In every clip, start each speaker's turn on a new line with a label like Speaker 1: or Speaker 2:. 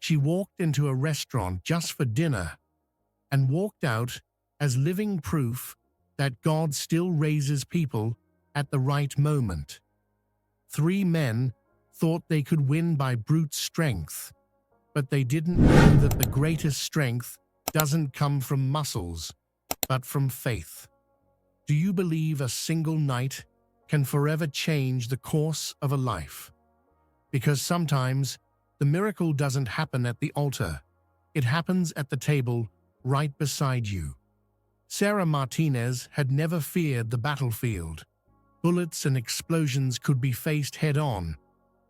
Speaker 1: She walked into a restaurant just for dinner and walked out as living proof that God still raises people at the right moment. 3 men thought they could win by brute strength, but they didn't know that the greatest strength doesn't come from muscles, but from faith. Do you believe a single night can forever change the course of a life? Because sometimes the miracle doesn't happen at the altar. It happens at the table right beside you. Sarah Martinez had never feared the battlefield. Bullets and explosions could be faced head-on,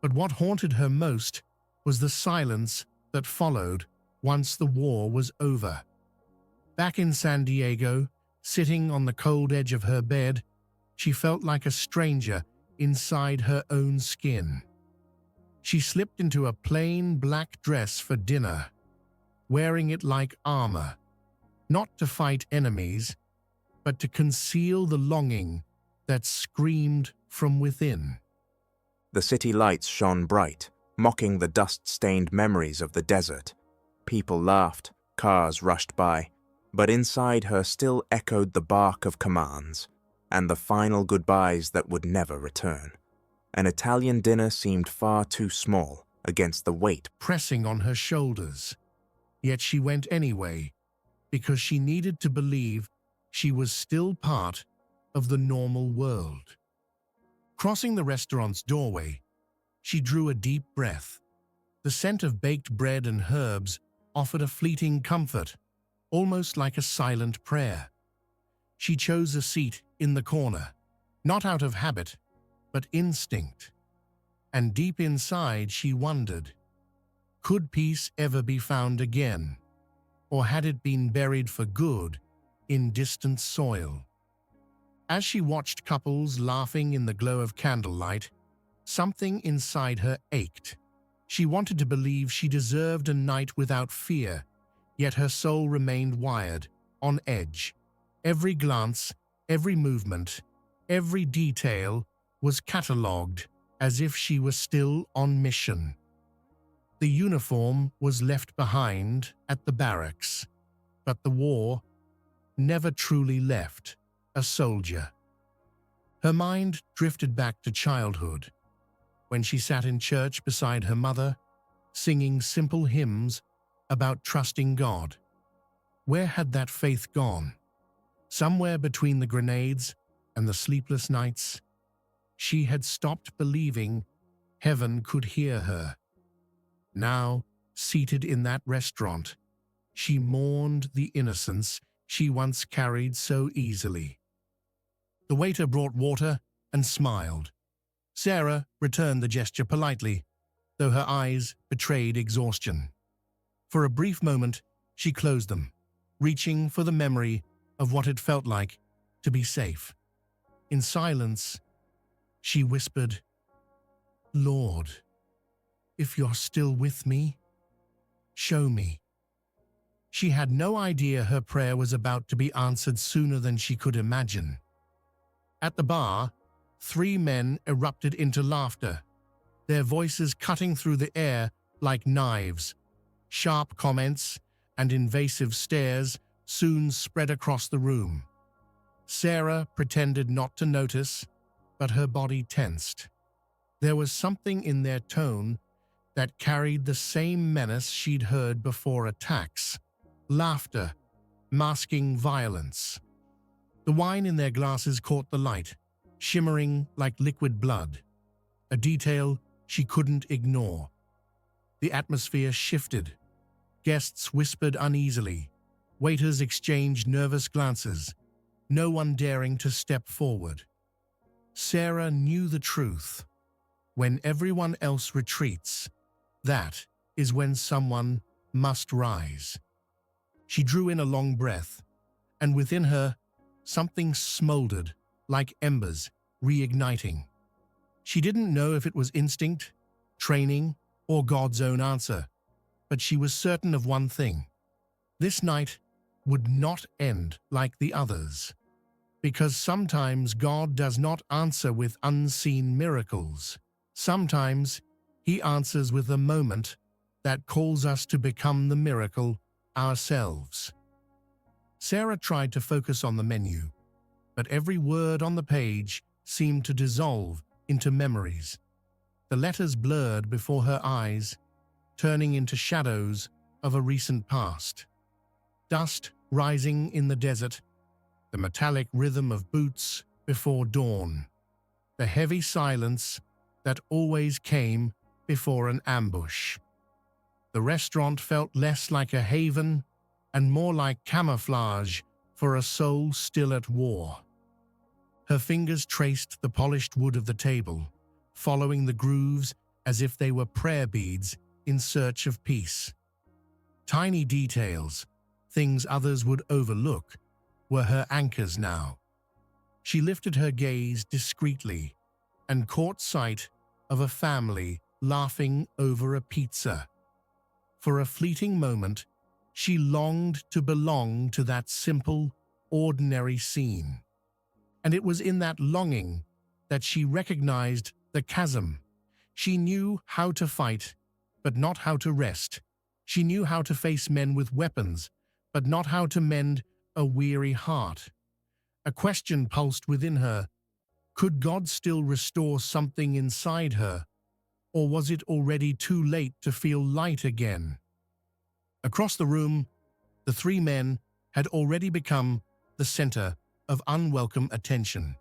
Speaker 1: but what haunted her most was the silence that followed once the war was over. Back in San Diego, sitting on the cold edge of her bed, she felt like a stranger inside her own skin. She slipped into a plain black dress for dinner, wearing it like armor, not to fight enemies, but to conceal the longing that screamed from within.
Speaker 2: The city lights shone bright, mocking the dust-stained memories of the desert. People laughed, cars rushed by, but inside her still echoed the bark of commands and the final goodbyes that would never return. An Italian dinner seemed far too small against the weight
Speaker 1: pressing on her shoulders. Yet she went anyway, because she needed to believe she was still part of the normal world. Crossing the restaurant's doorway, she drew a deep breath. The scent of baked bread and herbs offered a fleeting comfort, almost like a silent prayer. She chose a seat in the corner, not out of habit, but instinct. And deep inside she wondered, could peace ever be found again? Or had it been buried for good in distant soil? As she watched couples laughing in the glow of candlelight, something inside her ached. She wanted to believe she deserved a night without fear, yet her soul remained wired, on edge. Every glance, every movement, every detail was catalogued as if she was still on mission. The uniform was left behind at the barracks, but the war never truly left a soldier. Her mind drifted back to childhood, when she sat in church beside her mother, singing simple hymns about trusting God. Where had that faith gone? Somewhere between the grenades and the sleepless nights, she had stopped believing heaven could hear her. Now, seated in that restaurant, she mourned the innocence she once carried so easily. The waiter brought water and smiled. Sarah returned the gesture politely, though her eyes betrayed exhaustion. For a brief moment, she closed them, reaching for the memory of what it felt like to be safe. In silence, she whispered, "Lord, if you're still with me, show me." She had no idea her prayer was about to be answered sooner than she could imagine. At the bar, 3 men erupted into laughter, their voices cutting through the air like knives. Sharp comments and invasive stares soon spread across the room. Sarah pretended not to notice, but her body tensed. There was something in their tone that carried the same menace she'd heard before attacks. Laughter, masking violence. The wine in their glasses caught the light, shimmering like liquid blood, a detail she couldn't ignore. The atmosphere shifted. Guests whispered uneasily. Waiters exchanged nervous glances, no one daring to step forward. Sarah knew the truth. When everyone else retreats, that is when someone must rise. She drew in a long breath, and within her, something smoldered like embers, reigniting. She didn't know if it was instinct, training, or God's own answer, but she was certain of one thing. This night would not end like the others, because sometimes God does not answer with unseen miracles. Sometimes He answers with a moment that calls us to become the miracle ourselves. Sarah tried to focus on the menu, but every word on the page seemed to dissolve into memories. The letters blurred before her eyes, turning into shadows of a recent past. Dust rising in the desert, the metallic rhythm of boots before dawn, the heavy silence that always came before an ambush. The restaurant felt less like a haven and more like camouflage for a soul still at war. Her fingers traced the polished wood of the table, following the grooves as if they were prayer beads in search of peace. Tiny details, things others would overlook, were her anchors now. She lifted her gaze discreetly and caught sight of a family laughing over a pizza. For a fleeting moment, she longed to belong to that simple, ordinary scene. And it was in that longing that she recognized the chasm. She knew how to fight, but not how to rest. She knew how to face men with weapons, but not how to mend a weary heart. A question pulsed within her. Could God still restore something inside her, or was it already too late to feel light again? Across the room, the three men had already become the center of unwelcome attention.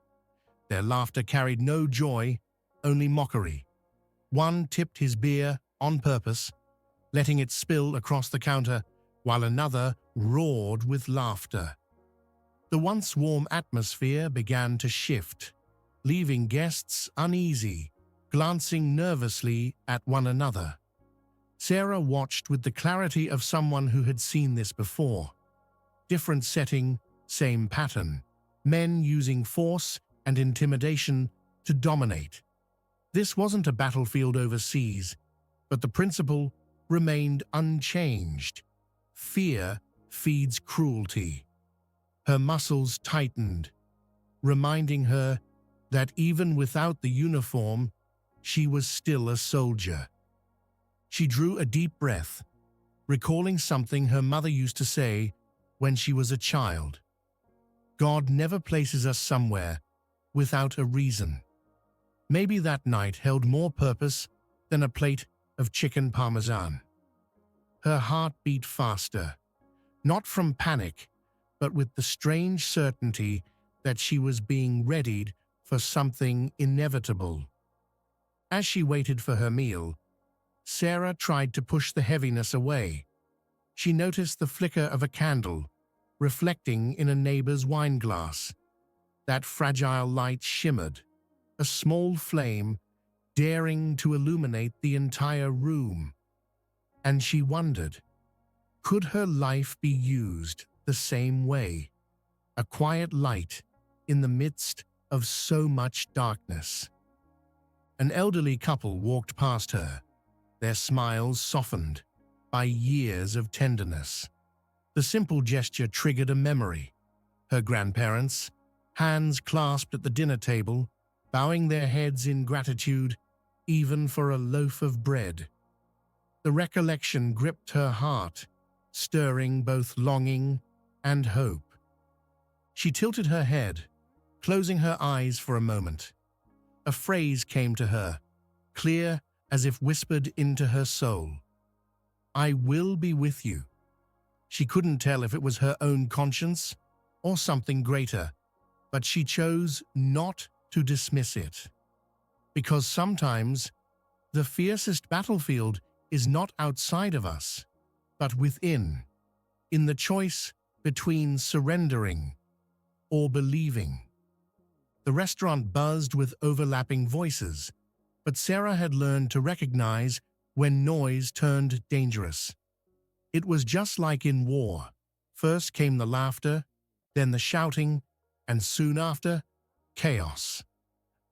Speaker 1: Their laughter carried no joy, only mockery. One tipped his beer on purpose, letting it spill across the counter, while another roared with laughter. The once warm atmosphere began to shift, leaving guests uneasy, glancing nervously at one another. Sarah watched with the clarity of someone who had seen this before. Different setting, same pattern. Men using force and intimidation to dominate. This wasn't a battlefield overseas, but the principle remained unchanged. Fear feeds cruelty. Her muscles tightened, reminding her that even without the uniform, she was still a soldier. She drew a deep breath, recalling something her mother used to say when she was a child. God never places us somewhere without a reason. Maybe that night held more purpose than a plate of chicken parmesan. Her heart beat faster, not from panic, but with the strange certainty that she was being readied for something inevitable. As she waited for her meal, Sarah tried to push the heaviness away. She noticed the flicker of a candle, reflecting in a neighbor's wine glass. That fragile light shimmered, a small flame daring to illuminate the entire room. And she wondered, could her life be used the same way? A quiet light in the midst of so much darkness. An elderly couple walked past her, their smiles softened by years of tenderness. The simple gesture triggered a memory. Her grandparents, hands clasped at the dinner table, bowing their heads in gratitude, even for a loaf of bread. The recollection gripped her heart, stirring both longing and hope. She tilted her head, closing her eyes for a moment. A phrase came to her, clear as if whispered into her soul. I will be with you. She couldn't tell if it was her own conscience or something greater, but she chose not to dismiss it. Because sometimes the fiercest battlefield is not outside of us, but within, in the choice between surrendering or believing. The restaurant buzzed with overlapping voices, but Sarah had learned to recognize when noise turned dangerous. It was just like in war. First came the laughter, then the shouting, and soon after, chaos.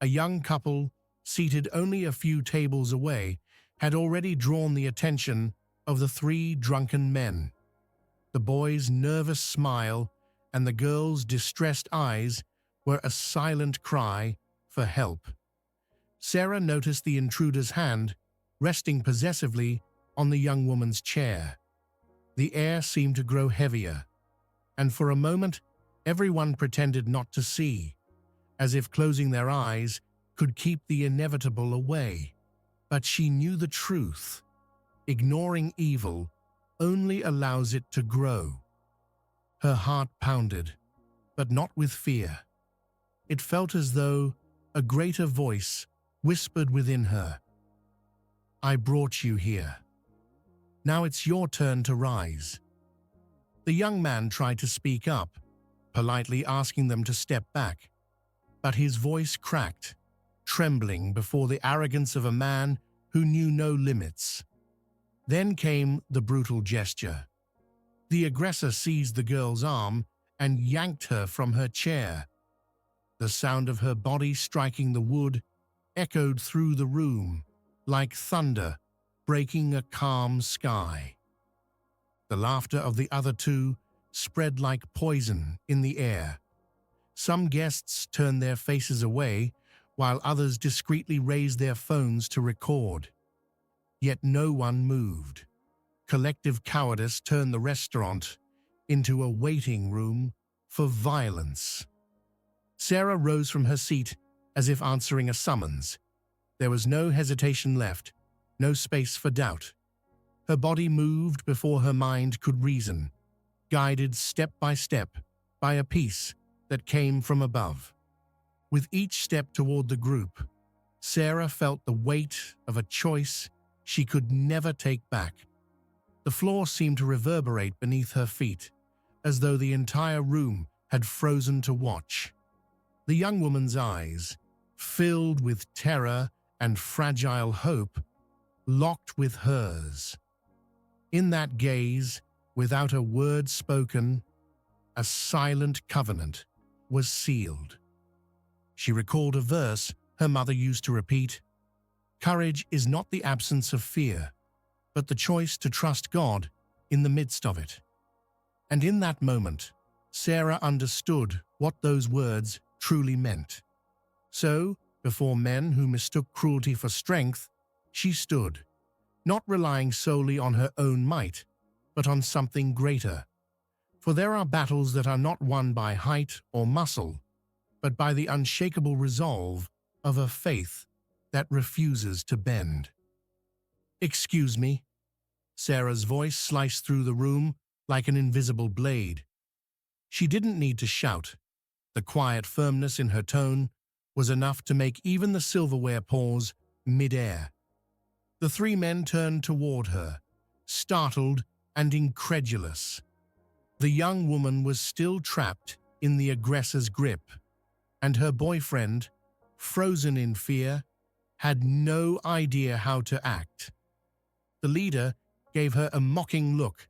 Speaker 1: A young couple, seated only a few tables away, had already drawn the attention of the three drunken men. The boy's nervous smile and the girl's distressed eyes were a silent cry for help. Sarah noticed the intruder's hand resting possessively on the young woman's chair. The air seemed to grow heavier, and for a moment, everyone pretended not to see, as if closing their eyes could keep the inevitable away. But she knew the truth. Ignoring evil only allows it to grow. Her heart pounded, but not with fear. It felt as though a greater voice whispered within her, "I brought you here. Now it's your turn to rise." The young man tried to speak up, politely asking them to step back, but his voice cracked, trembling before the arrogance of a man who knew no limits. Then came the brutal gesture. The aggressor seized the girl's arm and yanked her from her chair. The sound of her body striking the wood echoed through the room like thunder breaking a calm sky. The laughter of the other two spread like poison in the air. Some guests turned their faces away, while others discreetly raised their phones to record. Yet no one moved. Collective cowardice turned the restaurant into a waiting room for violence. Sarah rose from her seat as if answering a summons. There was no hesitation left, no space for doubt. Her body moved before her mind could reason, guided step by a peace that came from above. With each step toward the group, Sarah felt the weight of a choice she could never take back. The floor seemed to reverberate beneath her feet, as though the entire room had frozen to watch. The young woman's eyes, filled with terror and fragile hope, locked with hers. In that gaze, without a word spoken, a silent covenant was sealed. She recalled a verse her mother used to repeat, "Courage is not the absence of fear, but the choice to trust God in the midst of it." And in that moment, Sarah understood what those words truly meant. So, before men who mistook cruelty for strength, she stood, not relying solely on her own might, but on something greater. For there are battles that are not won by height or muscle, but by the unshakable resolve of a faith that refuses to bend. "Excuse me." Sarah's voice sliced through the room like an invisible blade. She didn't need to shout. The quiet firmness in her tone was enough to make even the silverware pause mid-air. The three men turned toward her, startled and incredulous. The young woman was still trapped in the aggressor's grip, and her boyfriend, frozen in fear, had no idea how to act. The leader gave her a mocking look,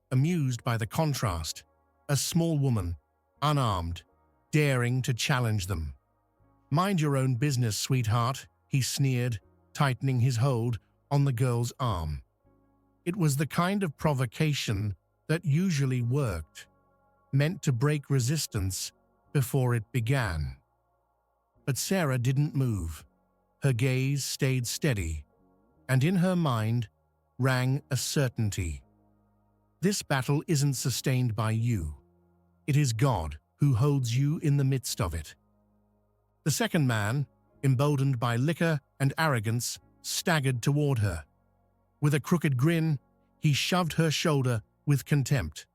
Speaker 1: amused by the contrast, a small woman, unarmed, daring to challenge them. "Mind your own business, sweetheart," he sneered, tightening his hold on the girl's arm. It was the kind of provocation that usually worked, meant to break resistance before it began. But Sarah didn't move. Her gaze stayed steady, and in her mind rang a certainty. This battle isn't sustained by you. It is God who holds you in the midst of it. The second man, emboldened by liquor and arrogance, staggered toward her. With a crooked grin, he shoved her shoulder with contempt.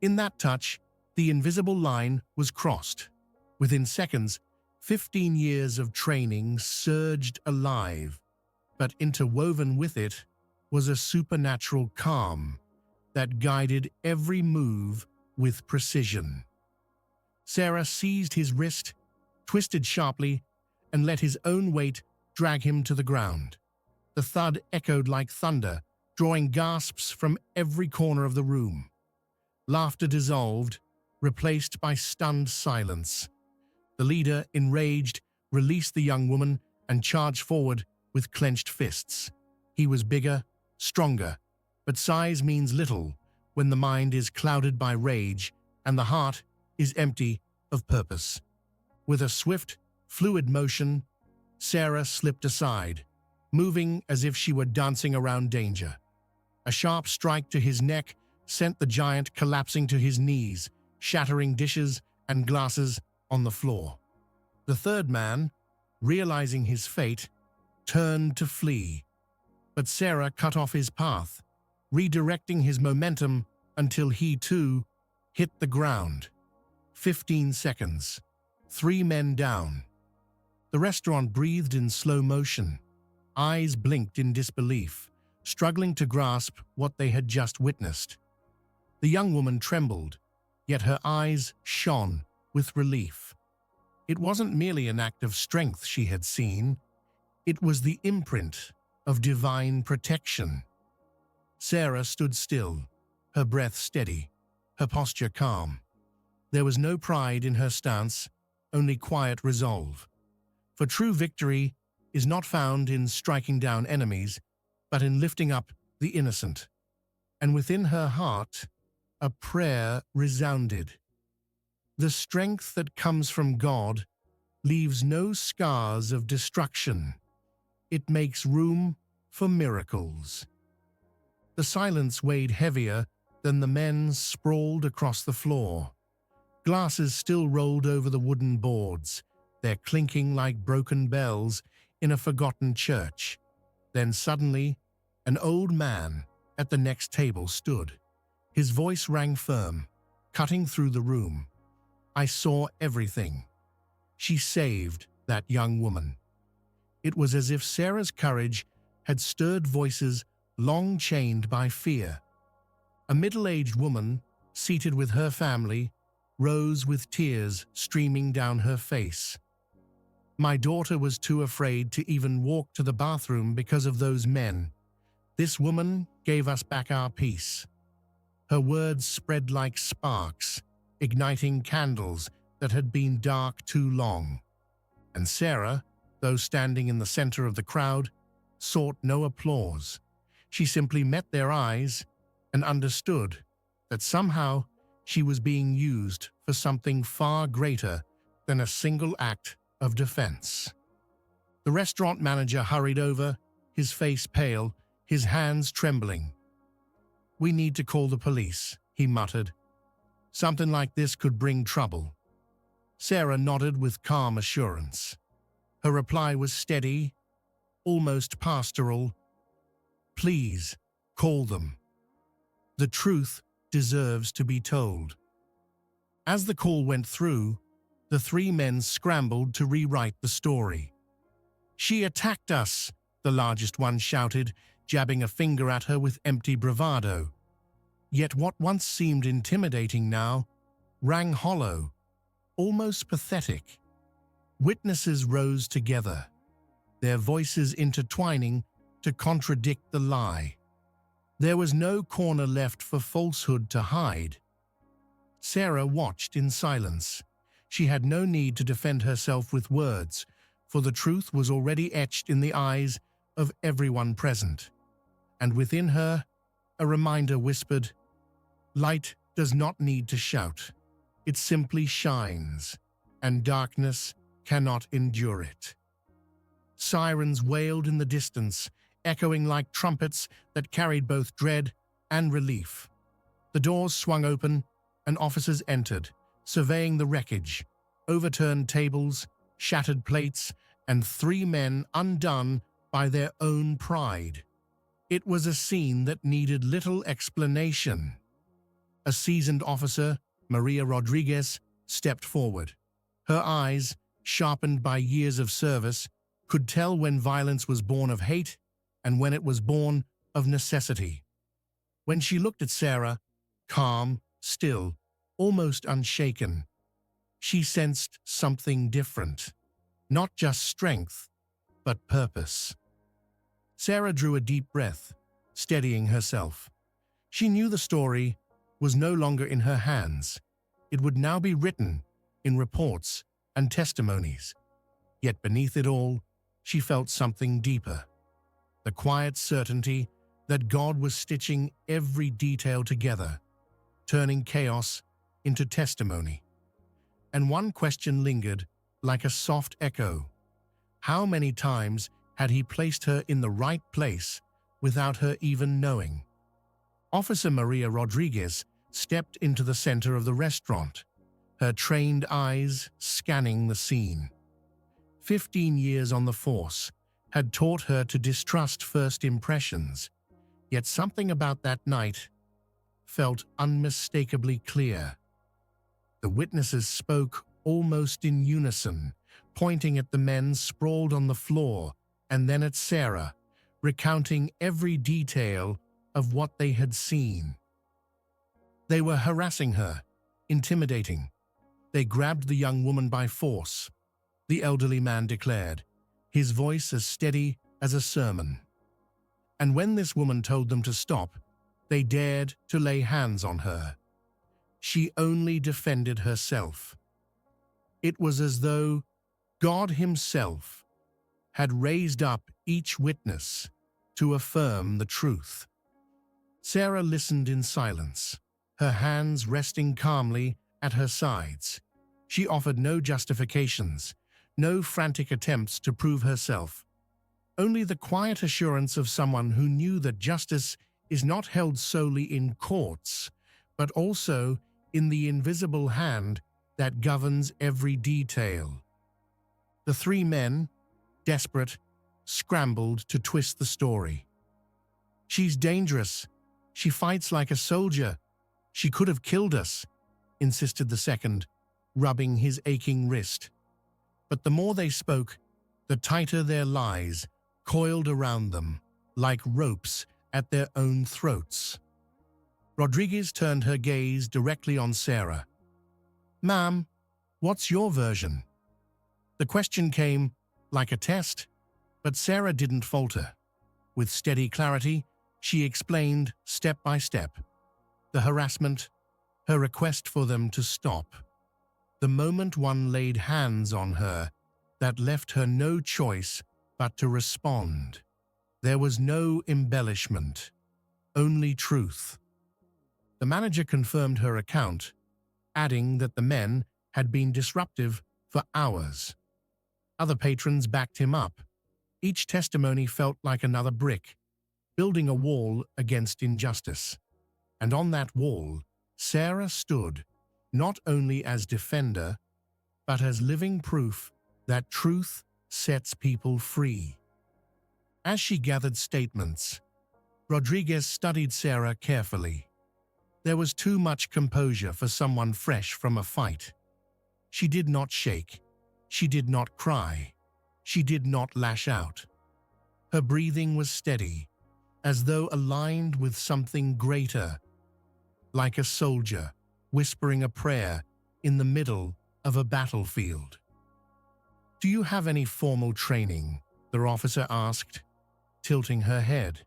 Speaker 1: In that touch, the invisible line was crossed. Within seconds, 15 years of training surged alive, but interwoven with it was a supernatural calm that guided every move with precision. Sarah seized his wrist, twisted sharply, and let his own weight drag him to the ground. The thud echoed like thunder, drawing gasps from every corner of the room. Laughter dissolved, replaced by stunned silence. The leader, enraged, released the young woman and charged forward with clenched fists. He was bigger, stronger, but size means little when the mind is clouded by rage and the heart is empty of purpose. With a swift, fluid motion, Sarah slipped aside, moving as if she were dancing around danger. A sharp strike to his neck sent the giant collapsing to his knees, shattering dishes and glasses on the floor. The third man, realizing his fate, turned to flee, but Sarah cut off his path, redirecting his momentum until he too hit the ground. 15 seconds. 3 men down. The restaurant breathed in slow motion. Eyes blinked in disbelief, struggling to grasp what they had just witnessed. The young woman trembled, yet her eyes shone with relief. It wasn't merely an act of strength she had seen, it was the imprint of divine protection. Sarah stood still, her breath steady, her posture calm. There was no pride in her stance, only quiet resolve. For true victory is not found in striking down enemies, but in lifting up the innocent. And within her heart, a prayer resounded. The strength that comes from God leaves no scars of destruction. It makes room for miracles. The silence weighed heavier than the men sprawled across the floor. Glasses still rolled over the wooden boards, their clinking like broken bells in a forgotten church. Then suddenly, an old man at the next table stood. His voice rang firm, cutting through the room. I saw everything. She saved that young woman. It was as if Sarah's courage had stirred voices long chained by fear. A middle-aged woman, seated with her family, rose with tears streaming down her face. My daughter was too afraid to even walk to the bathroom because of those men. This woman gave us back our peace. Her words spread like sparks, igniting candles that had been dark too long. And Sarah, though standing in the center of the crowd, sought no applause. She simply met their eyes and understood that somehow she was being used for something far greater than a single act of defense. The restaurant manager hurried over, his face pale, his hands trembling. We need to call the police, he muttered. Something like this could bring trouble. Sarah nodded with calm assurance. Her reply was steady, almost pastoral. Please, call them. The truth deserves to be told. As the call went through, the 3 men scrambled to rewrite the story. She attacked us, the largest one shouted, jabbing a finger at her with empty bravado. Yet what once seemed intimidating now rang hollow, almost pathetic. Witnesses rose together, their voices intertwining to contradict the lie. There was no corner left for falsehood to hide. Sarah watched in silence. She had no need to defend herself with words, for the truth was already etched in the eyes of everyone present. And within her, a reminder whispered, light does not need to shout. It simply shines, and darkness cannot endure it. Sirens wailed in the distance, echoing like trumpets that carried both dread and relief. The doors swung open, and officers entered, surveying the wreckage, overturned tables, shattered plates, and 3 men undone by their own pride. It was a scene that needed little explanation. A seasoned officer, Maria Rodriguez, stepped forward. Her eyes, sharpened by years of service, could tell when violence was born of hate and when it was born of necessity. When she looked at Sarah, calm, still, almost unshaken, she sensed something different. Not just strength, but purpose. Sarah drew a deep breath, steadying herself. She knew the story was no longer in her hands. It would now be written in reports and testimonies. Yet beneath it all, she felt something deeper. The quiet certainty that God was stitching every detail together, turning chaos into testimony. And one question lingered like a soft echo. How many times had he placed her in the right place without her even knowing? Officer Maria Rodriguez stepped into the center of the restaurant, her trained eyes scanning the scene. 15 years on the force had taught her to distrust first impressions, yet something about that night felt unmistakably clear. The witnesses spoke almost in unison, pointing at the men sprawled on the floor and then at Sarah, recounting every detail of what they had seen. They were harassing her, intimidating. They grabbed the young woman by force, the elderly man declared, his voice as steady as a sermon. And when this woman told them to stop, they dared to lay hands on her. She only defended herself. It was as though God Himself had raised up each witness to affirm the truth. Sarah listened in silence, her hands resting calmly at her sides. She offered no justifications, no frantic attempts to prove herself. Only the quiet assurance of someone who knew that justice is not held solely in courts, but also in the invisible hand that governs every detail. The three men, desperate, scrambled to twist the story. "She's dangerous. She fights like a soldier. She could have killed us," insisted the second, rubbing his aching wrist. But the more they spoke, the tighter their lies coiled around them, like ropes at their own throats. Rodriguez turned her gaze directly on Sarah. "Ma'am, what's your version?" The question came like a test, but Sarah didn't falter. With steady clarity, she explained step by step the harassment, her request for them to stop. The moment one laid hands on her, that left her no choice but to respond. There was no embellishment, only truth. The manager confirmed her account, adding that the men had been disruptive for hours. Other patrons backed him up. Each testimony felt like another brick, building a wall against injustice. And on that wall, Sarah stood, not only as defender, but as living proof that truth sets people free. As she gathered statements, Rodriguez studied Sarah carefully. There was too much composure for someone fresh from a fight. She did not shake. She did not cry. She did not lash out. Her breathing was steady, as though aligned with something greater, like a soldier whispering a prayer in the middle of a battlefield. "Do you have any formal training?" the officer asked, tilting her head.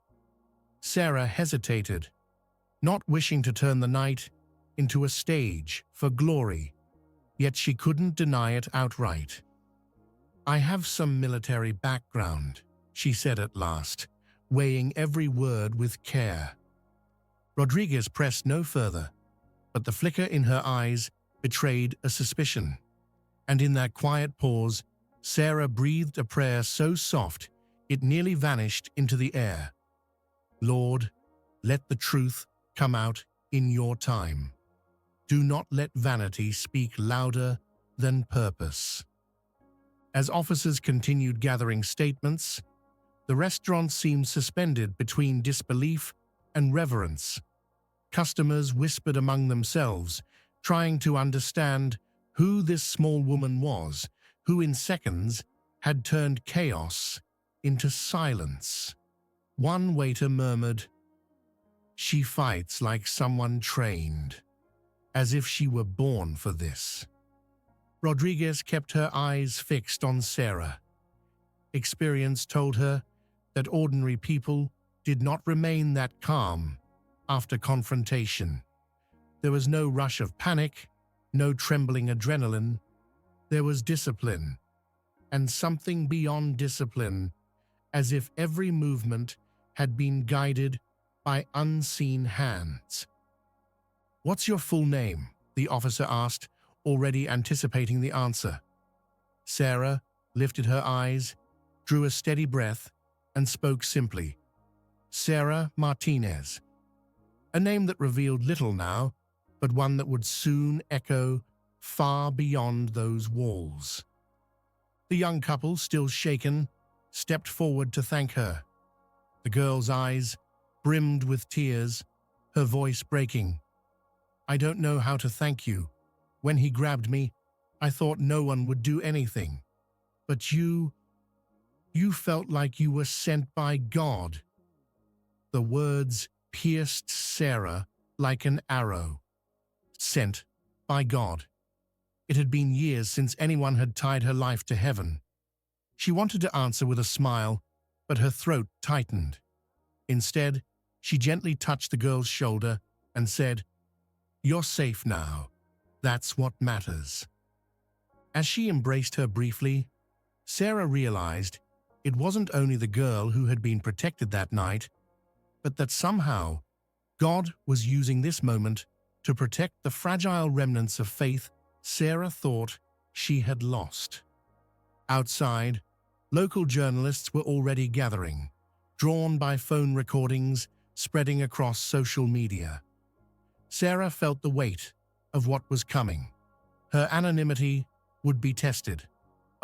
Speaker 1: Sarah hesitated, not wishing to turn the night into a stage for glory, yet she couldn't deny it outright. "I have some military background," she said at last, weighing every word with care. Rodriguez pressed no further, but the flicker in her eyes betrayed a suspicion. And in that quiet pause, Sarah breathed a prayer so soft it nearly vanished into the air. "Lord, let the truth come out in your time. Do not let vanity speak louder than purpose." As officers continued gathering statements, the restaurant seemed suspended between disbelief and reverence. Customers whispered among themselves, trying to understand who this small woman was, who in seconds had turned chaos into silence. One waiter murmured, "She fights like someone trained, as if she were born for this." Rodriguez kept her eyes fixed on Sarah. Experience told her that ordinary people did not remain that calm after confrontation. There was no rush of panic, no trembling adrenaline. There was discipline, and something beyond discipline, as if every movement had been guided by unseen hands. "What's your full name?" the officer asked, already anticipating the answer. Sarah lifted her eyes, drew a steady breath, and spoke simply, "Sarah Martinez." A name that revealed little now, but one that would soon echo far beyond those walls. The young couple, still shaken, stepped forward to thank her. The girl's eyes brimmed with tears, her voice breaking. "I don't know how to thank you. When he grabbed me, I thought no one would do anything. But you felt like you were sent by God." The words pierced Sarah like an arrow. Sent by God. It had been years since anyone had tied her life to heaven. She wanted to answer with a smile, but her throat tightened. Instead, she gently touched the girl's shoulder and said, "You're safe now. That's what matters." As she embraced her briefly, Sarah realized it wasn't only the girl who had been protected that night, but that somehow God was using this moment to protect the fragile remnants of faith Sarah thought she had lost. Outside, local journalists were already gathering, drawn by phone recordings spreading across social media. Sarah felt the weight of what was coming. Her anonymity would be tested,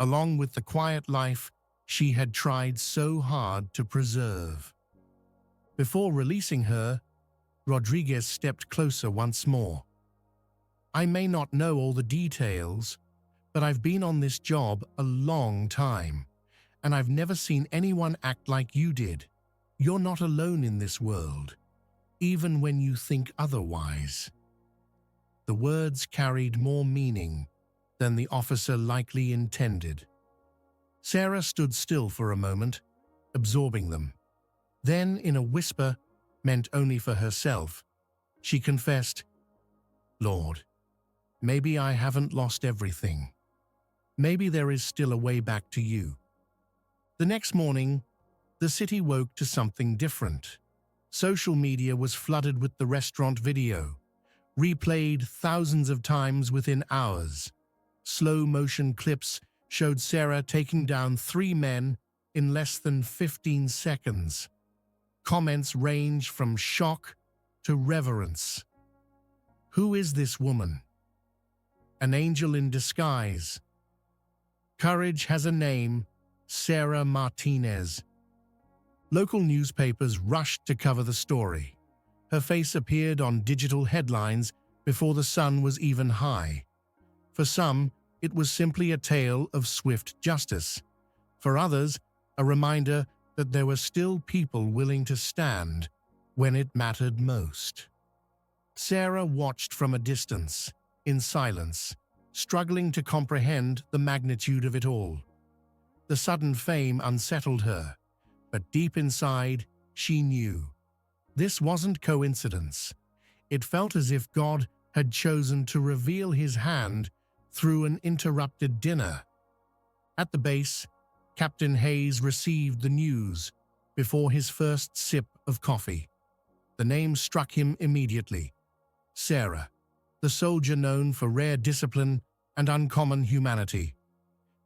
Speaker 1: along with the quiet life she had tried so hard to preserve. Before releasing her, Rodriguez stepped closer once more. "I may not know all the details, but I've been on this job a long time, and I've never seen anyone act like you did. You're not alone in this world, even when you think otherwise." The words carried more meaning than the officer likely intended. Sarah stood still for a moment, absorbing them. Then, in a whisper meant only for herself, she confessed, "Lord, maybe I haven't lost everything. Maybe there is still a way back to you." The next morning, the city woke to something different. Social media was flooded with the restaurant video, replayed thousands of times within hours. Slow-motion clips showed Sarah taking down 3 men in less than 15 seconds. Comments range from shock to reverence. "Who is this woman? An angel in disguise. Courage has a name, Sarah Martinez." Local newspapers rushed to cover the story. Her face appeared on digital headlines before the sun was even high. For some, it was simply a tale of swift justice. For others, a reminder that there were still people willing to stand when it mattered most. Sarah watched from a distance, in silence, struggling to comprehend the magnitude of it all. The sudden fame unsettled her, but deep inside, she knew. This wasn't coincidence. It felt as if God had chosen to reveal his hand through an interrupted dinner. At the base, Captain Hayes received the news before his first sip of coffee. The name struck him immediately. Sarah, the soldier known for rare discipline and uncommon humanity.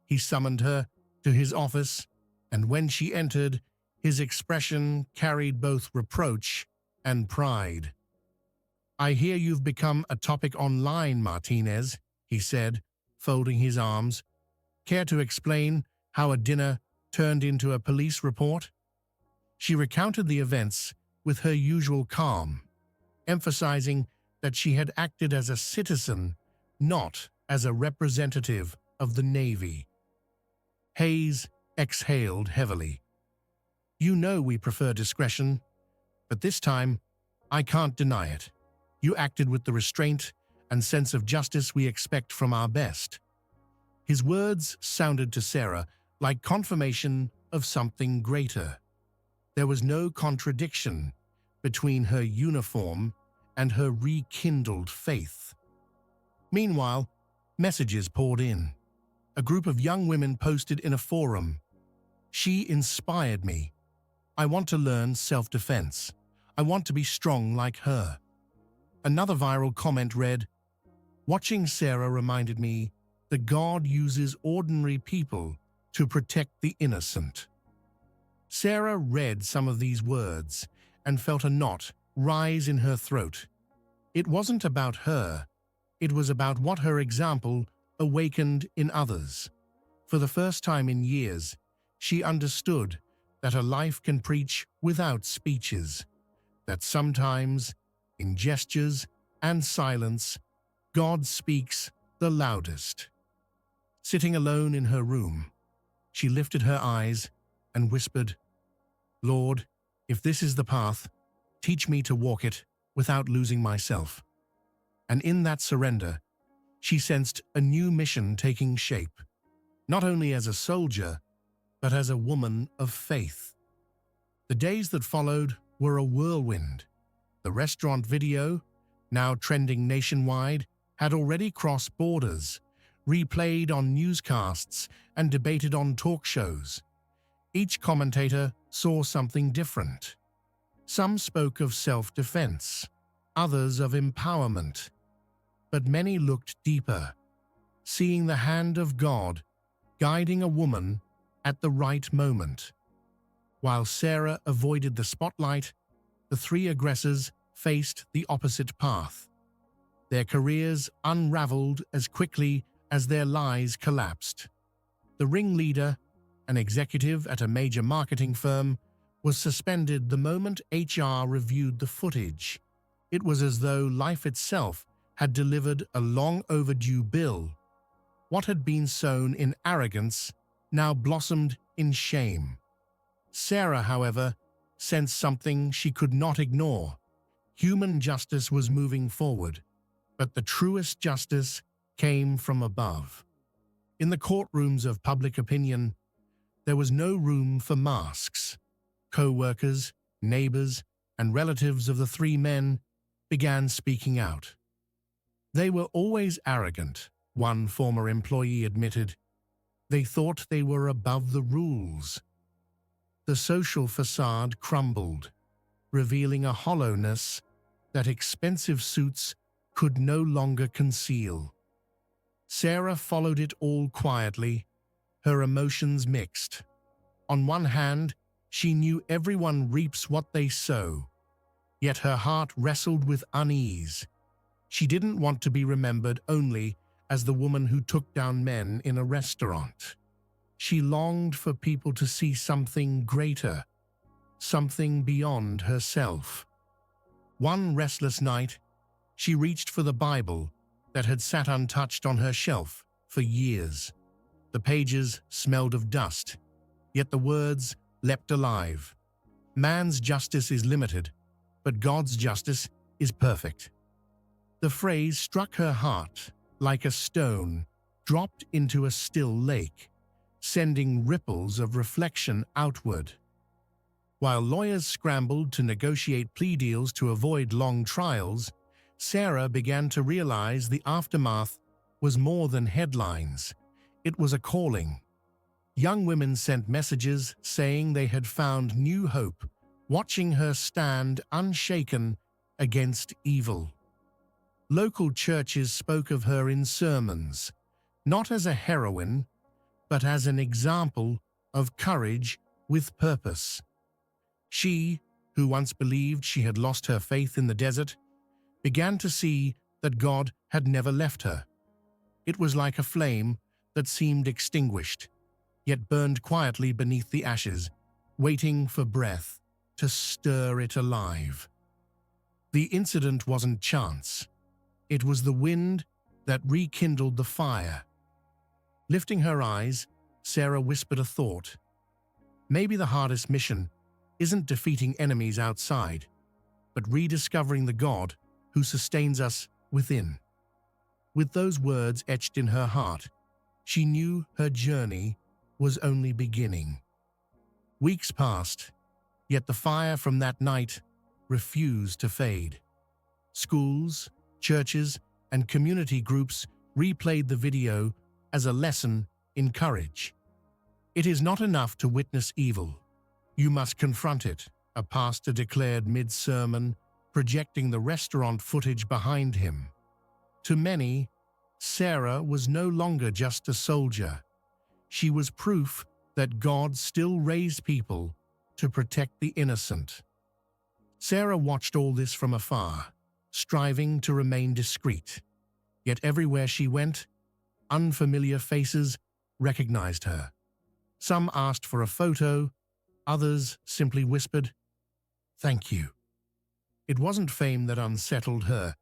Speaker 1: He summoned her to his office, and when she entered, his expression carried both reproach and pride. "I hear you've become a topic online, Martinez," he said, folding his arms. "Care to explain how a dinner turned into a police report?" She recounted the events with her usual calm, emphasizing that she had acted as a citizen, not as a representative of the Navy. Hayes exhaled heavily. "You know we prefer discretion, but this time, I can't deny it. You acted with the restraint and sense of justice we expect from our best." His words sounded to Sarah like confirmation of something greater. There was no contradiction between her uniform and her rekindled faith. Meanwhile, messages poured in. A group of young women posted in a forum, "She inspired me. I want to learn self-defense. I want to be strong like her." Another viral comment read, "Watching Sarah reminded me that God uses ordinary people to protect the innocent." Sarah read some of these words and felt a knot rise in her throat. It wasn't about her. It was about what her example awakened in others. For the first time in years, she understood that a life can preach without speeches, that sometimes, in gestures and silence, God speaks the loudest. Sitting alone in her room, she lifted her eyes and whispered, "Lord, if this is the path, teach me to walk it without losing myself." And in that surrender, she sensed a new mission taking shape, not only as a soldier, but as a woman of faith. The days that followed were a whirlwind. The restaurant video, now trending nationwide, had already crossed borders, replayed on newscasts, and debated on talk shows. Each commentator saw something different. Some spoke of self-defense, others of empowerment. But many looked deeper, seeing the hand of God guiding a woman at the right moment. While Sarah avoided the spotlight, the three aggressors faced the opposite path. Their careers unraveled as quickly as their lies collapsed. The ringleader, an executive at a major marketing firm, was suspended the moment HR reviewed the footage. It was as though life itself had delivered a long-overdue bill. What had been sown in arrogance now blossomed in shame. Sarah, however, sensed something she could not ignore. Human justice was moving forward, but the truest justice came from above. In the courtrooms of public opinion, there was no room for masks. Co-workers, neighbors, and relatives of the three men began speaking out. They were always arrogant, one former employee admitted. They thought they were above the rules. The social facade crumbled, revealing a hollowness that expensive suits could no longer conceal. Sarah followed it all quietly, her emotions mixed. On one hand, she knew everyone reaps what they sow, yet her heart wrestled with unease. She didn't want to be remembered only as the woman who took down men in a restaurant. She longed for people to see something greater, something beyond herself. One restless night, she reached for the Bible that had sat untouched on her shelf for years. The pages smelled of dust, yet the words leapt alive. Man's justice is limited, but God's justice is perfect. The phrase struck her heart like a stone dropped into a still lake, sending ripples of reflection outward. While lawyers scrambled to negotiate plea deals to avoid long trials, Sarah began to realize the aftermath was more than headlines. It was a calling. Young women sent messages saying they had found new hope, watching her stand unshaken against evil. Local churches spoke of her in sermons, not as a heroine, but as an example of courage with purpose. She, who once believed she had lost her faith in the desert, began to see that God had never left her. It was like a flame that seemed extinguished, yet burned quietly beneath the ashes, waiting for breath to stir it alive. The incident wasn't chance. It was the wind that rekindled the fire. Lifting her eyes, Sarah whispered a thought. Maybe the hardest mission isn't defeating enemies outside, but rediscovering the God who sustains us within. With those words etched in her heart, she knew her journey was only beginning. Weeks passed, yet the fire from that night refused to fade. Schools, churches, and community groups replayed the video as a lesson in courage. It is not enough to witness evil. You must confront it, a pastor declared mid-sermon, projecting the restaurant footage behind him. To many, Sarah was no longer just a soldier. She was proof that God still raised people to protect the innocent. Sarah watched all this from afar, striving to remain discreet. Yet everywhere she went, unfamiliar faces recognized her. Some asked for a photo, others simply whispered, "Thank you." It wasn't fame that unsettled her.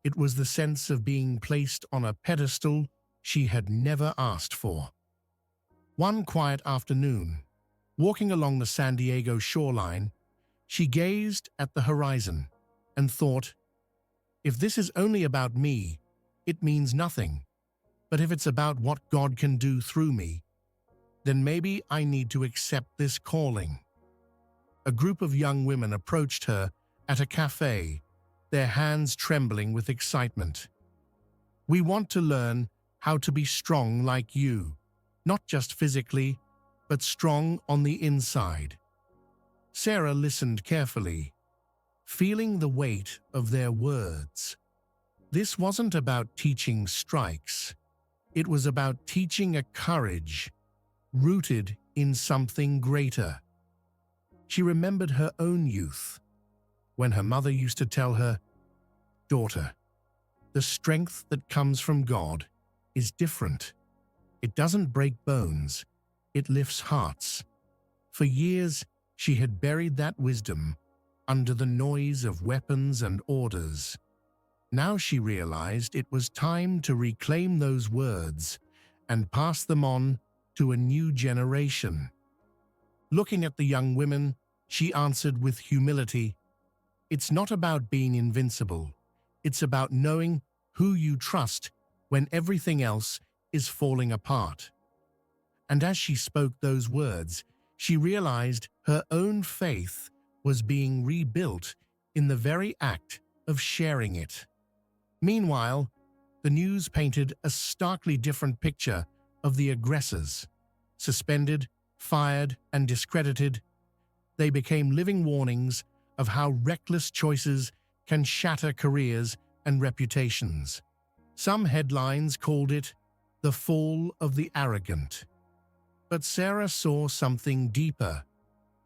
Speaker 1: It was the sense of being placed on a pedestal she had never asked for. One quiet afternoon, walking along the San Diego shoreline, she gazed at the horizon and thought, if this is only about me, it means nothing. But if it's about what God can do through me, then maybe I need to accept this calling. A group of young women approached her at a cafe, their hands trembling with excitement. "We want to learn how to be strong like you, not just physically, but strong on the inside." Sarah listened carefully, feeling the weight of their words. This wasn't about teaching strikes. It was about teaching a courage rooted in something greater. She remembered her own youth, when her mother used to tell her, "Daughter, the strength that comes from God is different. It doesn't break bones, it lifts hearts." For years, she had buried that wisdom under the noise of weapons and orders. Now she realized it was time to reclaim those words and pass them on to a new generation. Looking at the young women, she answered with humility, "It's not about being invincible. It's about knowing who you trust when everything else is falling apart." And as she spoke those words, she realized her own faith was being rebuilt in the very act of sharing it. Meanwhile, the news painted a starkly different picture of the aggressors. Suspended, fired, and discredited, they became living warnings of how reckless choices can shatter careers and reputations. Some headlines called it the fall of the arrogant. But Sarah saw something deeper,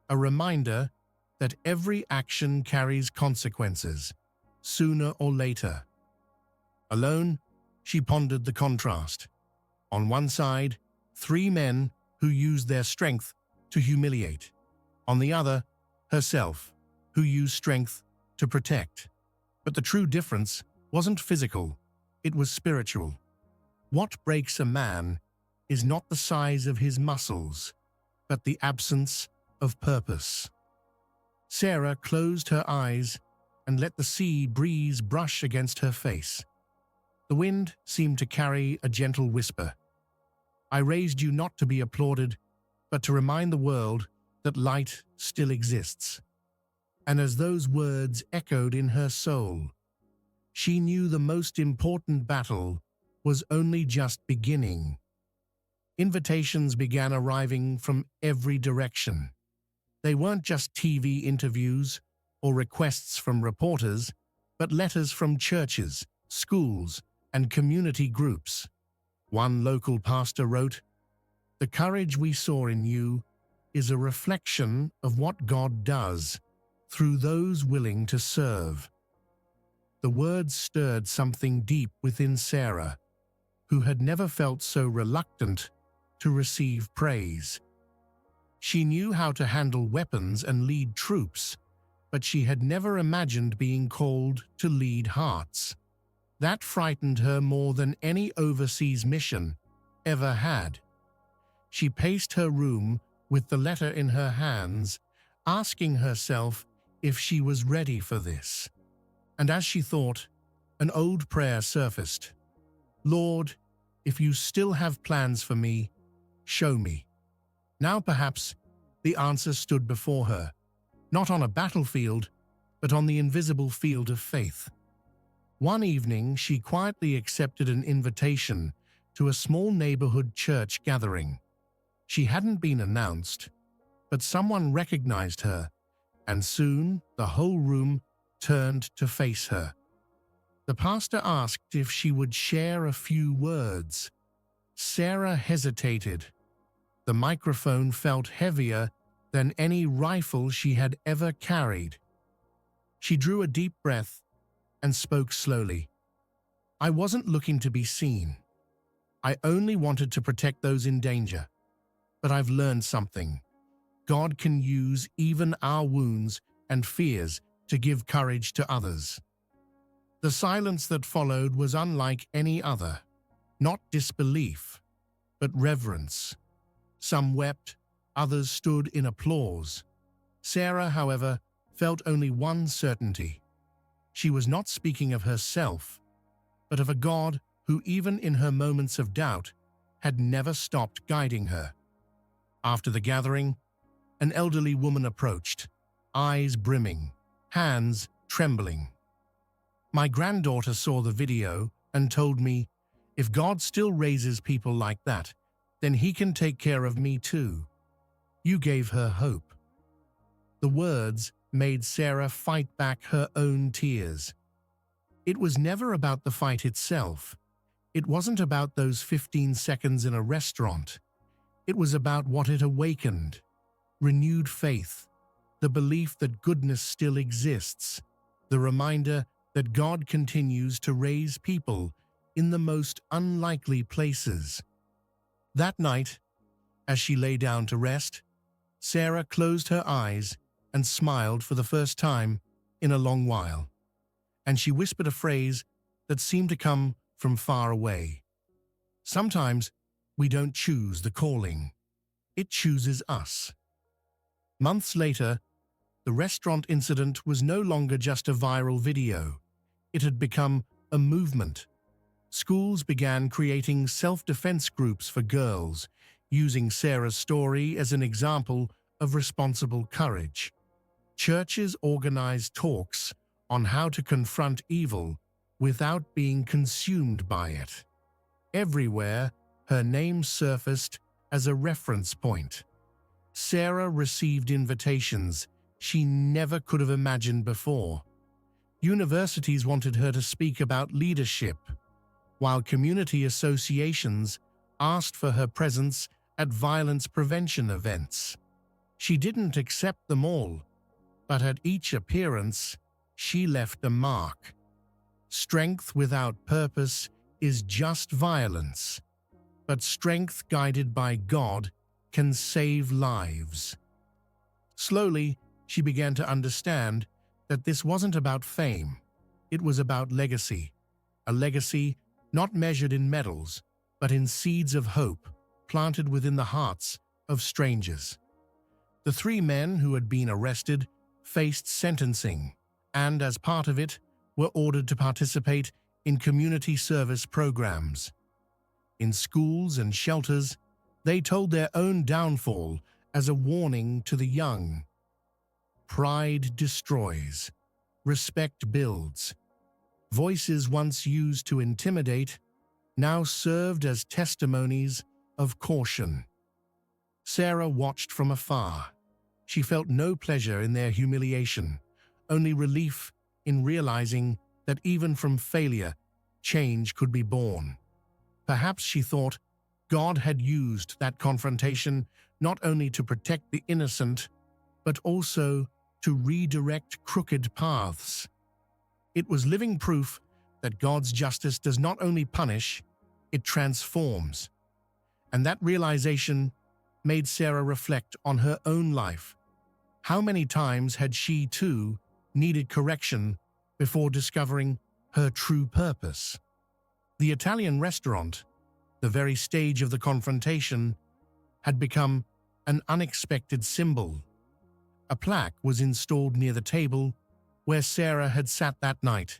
Speaker 1: a reminder that every action carries consequences, sooner or later. Alone, she pondered the contrast. On one side, 3 men who used their strength to humiliate. On the other, herself, who used strength to protect. But the true difference wasn't physical, it was spiritual. What breaks a man is not the size of his muscles, but the absence of purpose. Sarah closed her eyes and let the sea breeze brush against her face. The wind seemed to carry a gentle whisper. "I raised you not to be applauded, but to remind the world that light still exists." And as those words echoed in her soul, she knew the most important battle was only just beginning. Invitations began arriving from every direction. They weren't just TV interviews or requests from reporters, but letters from churches, schools, and community groups. One local pastor wrote, "The courage we saw in you is a reflection of what God does through those willing to serve." The words stirred something deep within Sarah, who had never felt so reluctant to receive praise. She knew how to handle weapons and lead troops, but she had never imagined being called to lead hearts. That frightened her more than any overseas mission ever had. She paced her room with the letter in her hands, asking herself if she was ready for this. And as she thought, an old prayer surfaced. "Lord, if you still have plans for me, show me." Now perhaps the answer stood before her, not on a battlefield, but on the invisible field of faith. One evening, she quietly accepted an invitation to a small neighborhood church gathering. She hadn't been announced, but someone recognized her, and soon the whole room turned to face her. The pastor asked if she would share a few words. Sarah hesitated. The microphone felt heavier than any rifle she had ever carried. She drew a deep breath and spoke slowly. "I wasn't looking to be seen. I only wanted to protect those in danger. But I've learned something. God can use even our wounds and fears to give courage to others." The silence that followed was unlike any other. Not disbelief, but reverence. Some wept, others stood in applause. Sarah, however, felt only one certainty. She was not speaking of herself, but of a God who, even in her moments of doubt, had never stopped guiding her. After the gathering, an elderly woman approached, eyes brimming, hands trembling. "My granddaughter saw the video and told me, if God still raises people like that, then He can take care of me too. You gave her hope." The words made Sarah fight back her own tears. It was never about the fight itself. It wasn't about those 15 seconds in a restaurant. It was about what it awakened: renewed faith, the belief that goodness still exists, the reminder that God continues to raise people in the most unlikely places. That night, as she lay down to rest, Sarah closed her eyes and smiled for the first time in a long while. And she whispered a phrase that seemed to come from far away. "Sometimes we don't choose the calling. It chooses us." Months later, the restaurant incident was no longer just a viral video. It had become a movement. Schools began creating self-defense groups for girls, using Sarah's story as an example of responsible courage. Churches organized talks on how to confront evil without being consumed by it. Everywhere, her name surfaced as a reference point. Sarah received invitations she never could have imagined before. Universities wanted her to speak about leadership, while community associations asked for her presence at violence prevention events. She didn't accept them all, but at each appearance, she left a mark. Strength without purpose is just violence, but strength guided by God can save lives. Slowly, she began to understand that this wasn't about fame. It was about legacy. A legacy not measured in medals, but in seeds of hope planted within the hearts of strangers. The 3 men who had been arrested faced sentencing, and as part of it, were ordered to participate in community service programs. In schools and shelters, they told their own downfall as a warning to the young. Pride destroys. Respect builds. Voices once used to intimidate now served as testimonies of caution. Sarah watched from afar. She felt no pleasure in their humiliation, only relief in realizing that even from failure, change could be born. Perhaps she thought God had used that confrontation not only to protect the innocent, but also to redirect crooked paths. It was living proof that God's justice does not only punish, it transforms. And that realization made Sarah reflect on her own life. How many times had she, too, needed correction before discovering her true purpose? The Italian restaurant, the very stage of the confrontation, had become an unexpected symbol. A plaque was installed near the table where Sarah had sat that night,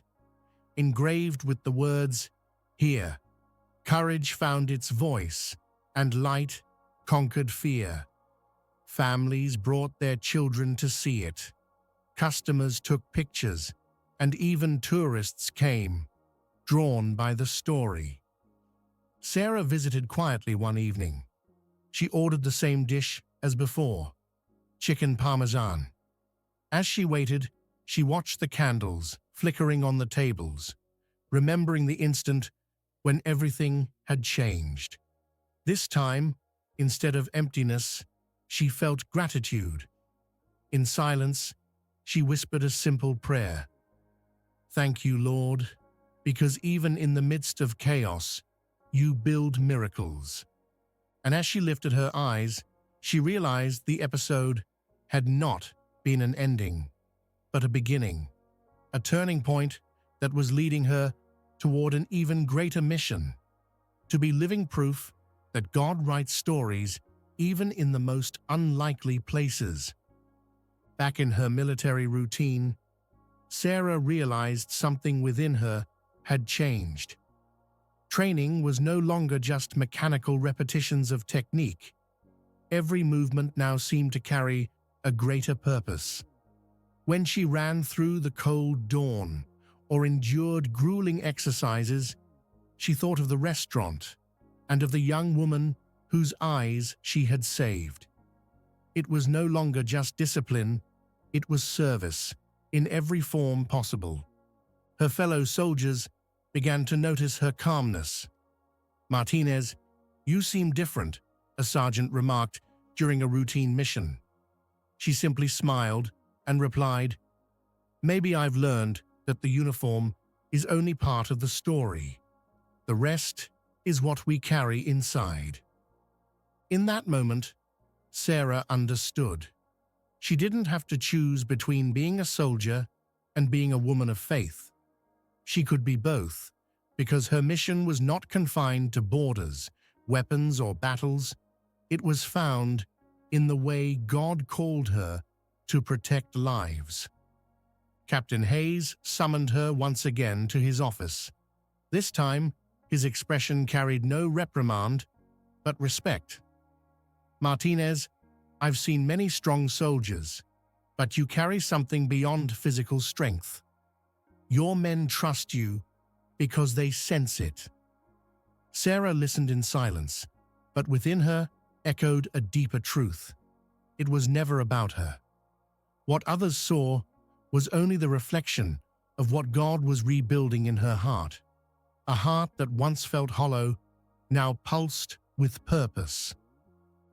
Speaker 1: engraved with the words, "Here, courage found its voice, and light conquered fear." Families brought their children to see it. Customers took pictures, and even tourists came, drawn by the story. Sarah visited quietly one evening. She ordered the same dish as before, chicken parmesan. As she waited, she watched the candles flickering on the tables, remembering the instant when everything had changed. This time, instead of emptiness, she felt gratitude. In silence, she whispered a simple prayer. "Thank you, Lord, because even in the midst of chaos, you build miracles." And as she lifted her eyes, she realized the episode had not been an ending, but a beginning, a turning point that was leading her toward an even greater mission, to be living proof that God writes stories even in the most unlikely places. Back in her military routine, Sarah realized something within her had changed. Training was no longer just mechanical repetitions of technique. Every movement now seemed to carry a greater purpose. When she ran through the cold dawn or endured grueling exercises, she thought of the restaurant and of the young woman whose eyes she had saved. It was no longer just discipline, it was service in every form possible. Her fellow soldiers began to notice her calmness. "Martinez, you seem different," a sergeant remarked during a routine mission. She simply smiled and replied, "Maybe I've learned that the uniform is only part of the story. The rest is what we carry inside." In that moment, Sarah understood. She didn't have to choose between being a soldier and being a woman of faith. She could be both, because her mission was not confined to borders, weapons, or battles. It was found in the way God called her to protect lives. Captain Hayes summoned her once again to his office. This time, his expression carried no reprimand, but respect. "Martinez, I've seen many strong soldiers, but you carry something beyond physical strength. Your men trust you because they sense it." Sarah listened in silence, but within her echoed a deeper truth. It was never about her. What others saw was only the reflection of what God was rebuilding in her heart. A heart that once felt hollow, now pulsed with purpose.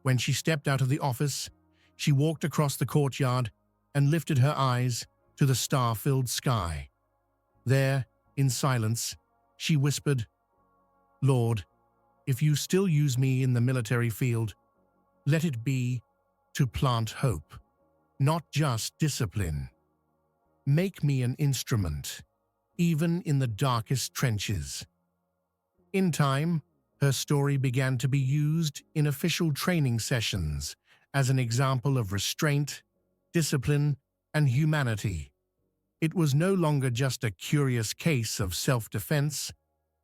Speaker 1: When she stepped out of the office, she walked across the courtyard and lifted her eyes to the star-filled sky. There, in silence, she whispered, "Lord, if you still use me in the military field, let it be to plant hope, not just discipline. Make me an instrument, even in the darkest trenches." In time, her story began to be used in official training sessions as an example of restraint, discipline, and humanity. It was no longer just a curious case of self-defense,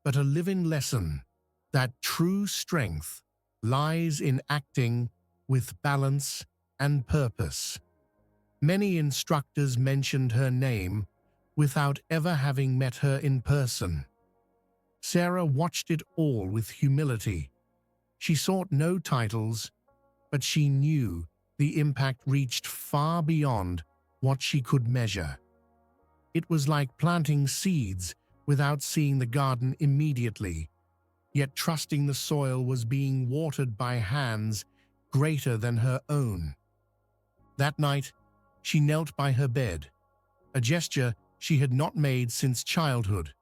Speaker 1: but a living lesson that true strength lies in acting with balance and purpose. Many instructors mentioned her name without ever having met her in person. Sarah watched it all with humility. She sought no titles, but she knew the impact reached far beyond what she could measure. It was like planting seeds without seeing the garden immediately, yet trusting the soil was being watered by hands greater than her own. That night, she knelt by her bed, a gesture she had not made since childhood,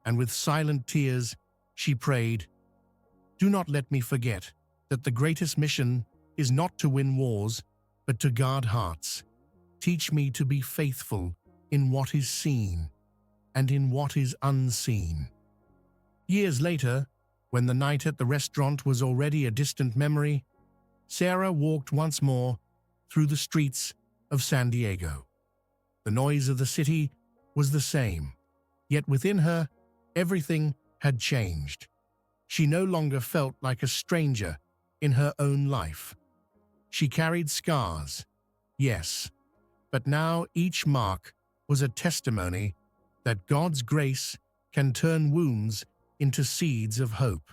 Speaker 1: and with silent tears, she prayed, "Do not let me forget that the greatest mission is not to win wars, but to guard hearts. Teach me to be faithful in what is seen and in what is unseen." Years later, when the night at the restaurant was already a distant memory, Sarah walked once more through the streets of San Diego. The noise of the city was the same, yet within her, everything had changed. She no longer felt like a stranger in her own life. She carried scars, yes, but now each mark was a testimony that God's grace can turn wounds into seeds of hope.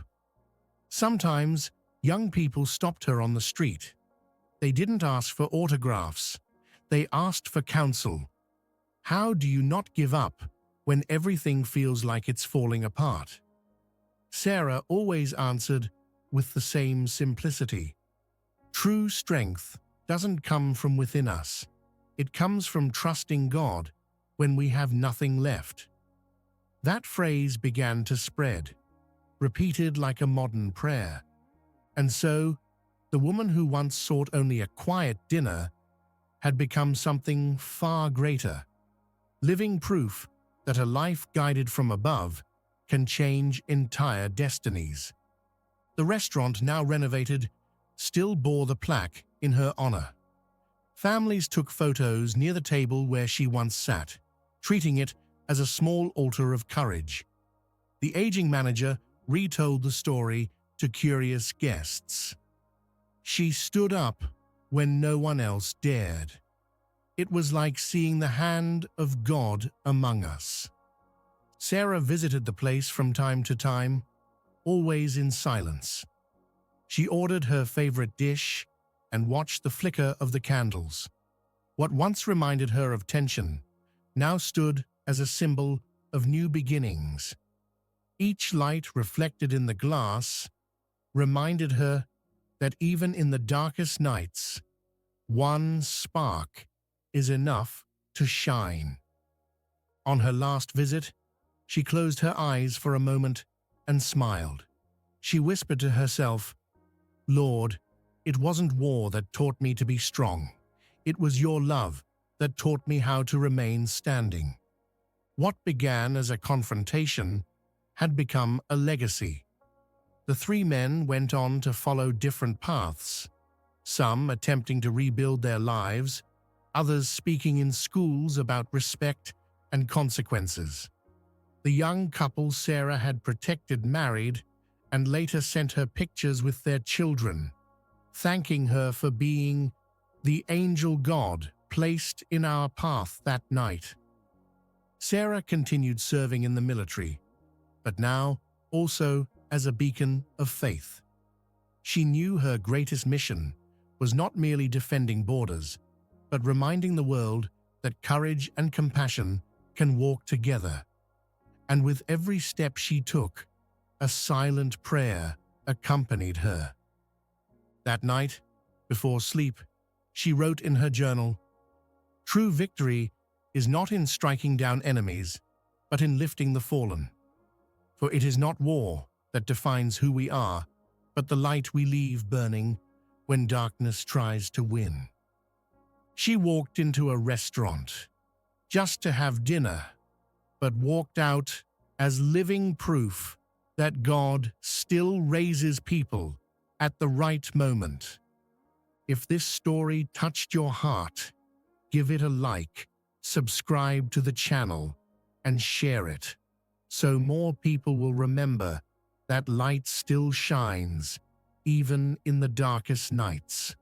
Speaker 1: Sometimes, young people stopped her on the street. They didn't ask for autographs. They asked for counsel. How do you not give up when everything feels like it's falling apart? Sarah always answered with the same simplicity. True strength doesn't come from within us. It comes from trusting God when we have nothing left. That phrase began to spread, repeated like a modern prayer. And so, the woman who once sought only a quiet dinner had become something far greater, living proof that a life guided from above can change entire destinies. The restaurant, now renovated, still bore the plaque in her honor. Families took photos near the table where she once sat, treating it as a small altar of courage. The aging manager retold the story to curious guests. She stood up when no one else dared. It was like seeing the hand of God among us. Sarah visited the place from time to time, always in silence. She ordered her favorite dish and watched the flicker of the candles. What once reminded her of tension now stood as a symbol of new beginnings. Each light reflected in the glass reminded her that even in the darkest nights, one spark is enough to shine. On her last visit, she closed her eyes for a moment and smiled. She whispered to herself, "Lord, it wasn't war that taught me to be strong. It was your love that taught me how to remain standing." What began as a confrontation had become a legacy. The three men went on to follow different paths, some attempting to rebuild their lives, others speaking in schools about respect and consequences. The young couple Sarah had protected married and later sent her pictures with their children, thanking her for being the angel God placed in our path that night. Sarah continued serving in the military, but now also as a beacon of faith. She knew her greatest mission was not merely defending borders, but reminding the world that courage and compassion can walk together. And with every step she took, a silent prayer accompanied her. That night, before sleep, she wrote in her journal, "True victory is not in striking down enemies, but in lifting the fallen. For it is not war that defines who we are, but the light we leave burning when darkness tries to win." She walked into a restaurant, just to have dinner, but walked out as living proof that God still raises people at the right moment. If this story touched your heart, give it a like, subscribe to the channel, and share it, so more people will remember that light still shines, even in the darkest nights.